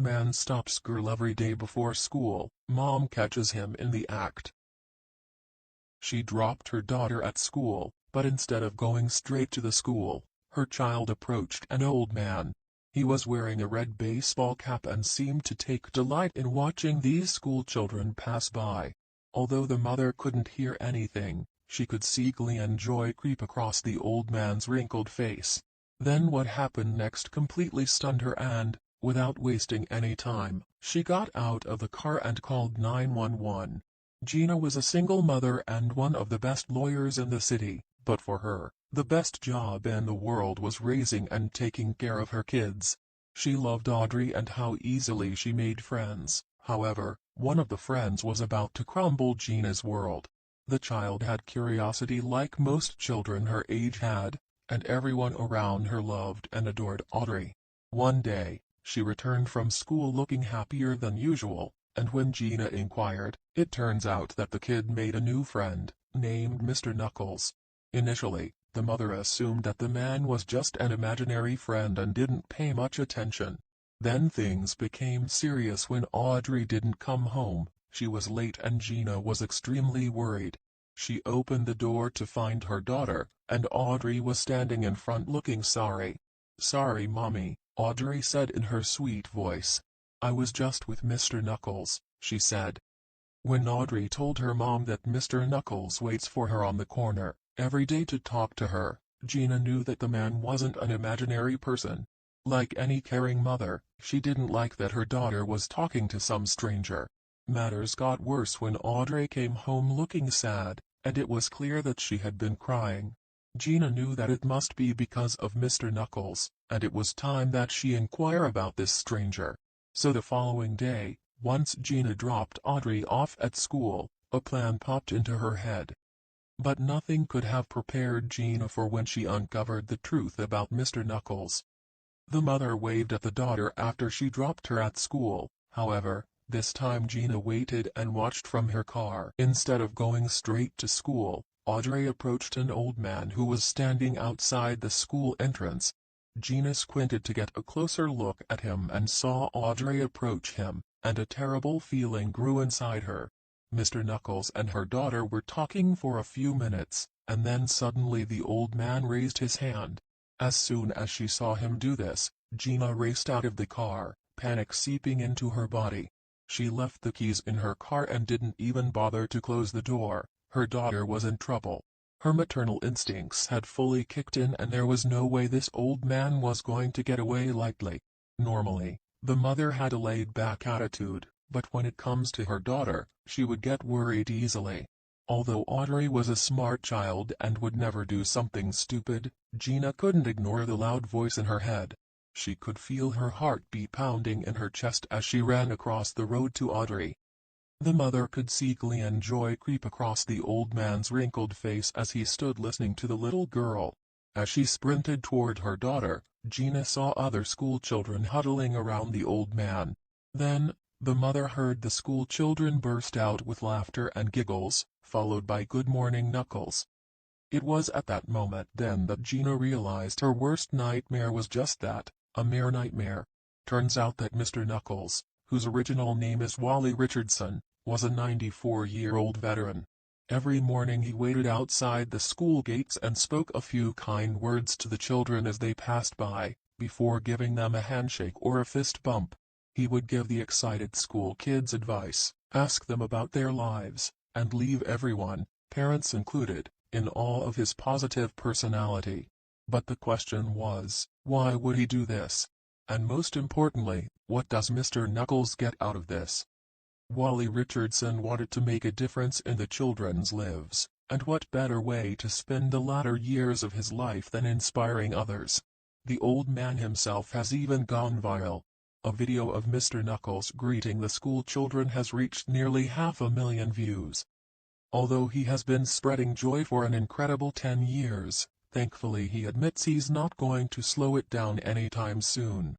Man stops girl every day before school. Mom catches him in the act. She dropped her daughter at school, but instead of going straight to the school, her child approached an old man. He was wearing a red baseball cap and seemed to take delight in watching these school children pass by. Although the mother couldn't hear anything, she could see glee and joy creep across the old man's wrinkled face. Then what happened next completely stunned her and, without wasting any time, she got out of the car and called 911. Gina was a single mother and one of the best lawyers in the city, but for her, the best job in the world was raising and taking care of her kids. She loved Audrey and how easily she made friends. However, one of the friends was about to crumble Gina's world. The child had curiosity like most children her age had, and everyone around her loved and adored Audrey. One day, she returned from school looking happier than usual, and when Gina inquired, it turns out that the kid made a new friend, named Mr. Knuckles. Initially, the mother assumed that the man was just an imaginary friend and didn't pay much attention. Then things became serious when Audrey didn't come home. She was late and Gina was extremely worried. She opened the door to find her daughter, and Audrey was standing in front looking sorry. "Sorry, Mommy," Audrey said in her sweet voice. "I was just with Mr. Knuckles," she said. When Audrey told her mom that Mr. Knuckles waits for her on the corner every day to talk to her, Gina knew that the man wasn't an imaginary person. Like any caring mother, she didn't like that her daughter was talking to some stranger. Matters got worse when Audrey came home looking sad, and it was clear that she had been crying. Gina knew that it must be because of Mr. Knuckles, and it was time that she inquire about this stranger. So the following day, once Gina dropped Audrey off at school, a plan popped into her head. But nothing could have prepared Gina for when she uncovered the truth about Mr. Knuckles. The mother waved at the daughter after she dropped her at school. However, this time Gina waited and watched from her car. Instead of going straight to school, Audrey approached an old man who was standing outside the school entrance. Gina squinted to get a closer look at him and saw Audrey approach him, and a terrible feeling grew inside her. Mr. Knuckles and her daughter were talking for a few minutes, and then suddenly the old man raised his hand. As soon as she saw him do this, Gina raced out of the car, panic seeping into her body. She left the keys in her car and didn't even bother to close the door. Her daughter was in trouble. Her maternal instincts had fully kicked in and there was no way this old man was going to get away lightly. Normally, the mother had a laid-back attitude, but when it comes to her daughter, she would get worried easily. Although Audrey was a smart child and would never do something stupid, Gina couldn't ignore the loud voice in her head. She could feel her heartbeat pounding in her chest as she ran across the road to Audrey. The mother could see glee and joy creep across the old man's wrinkled face as he stood listening to the little girl. As she sprinted toward her daughter, Gina saw other school children huddling around the old man. Then, the mother heard the school children burst out with laughter and giggles, followed by "Good morning, Knuckles." It was at that moment then that Gina realized her worst nightmare was just that, a mere nightmare. Turns out that Mr. Knuckles, whose original name is Wally Richardson, was a 94-year-old veteran. Every morning he waited outside the school gates and spoke a few kind words to the children as they passed by, before giving them a handshake or a fist bump. He would give the excited school kids advice, ask them about their lives, and leave everyone, parents included, in awe of his positive personality. But the question was, why would he do this? And most importantly, what does Mr. Knuckles get out of this? Wally Richardson wanted to make a difference in the children's lives, and what better way to spend the latter years of his life than inspiring others? The old man himself has even gone viral. A video of Mr. Knuckles greeting the school children has reached nearly 500,000 views. Although he has been spreading joy for an incredible 10 years, thankfully he admits he's not going to slow it down anytime soon.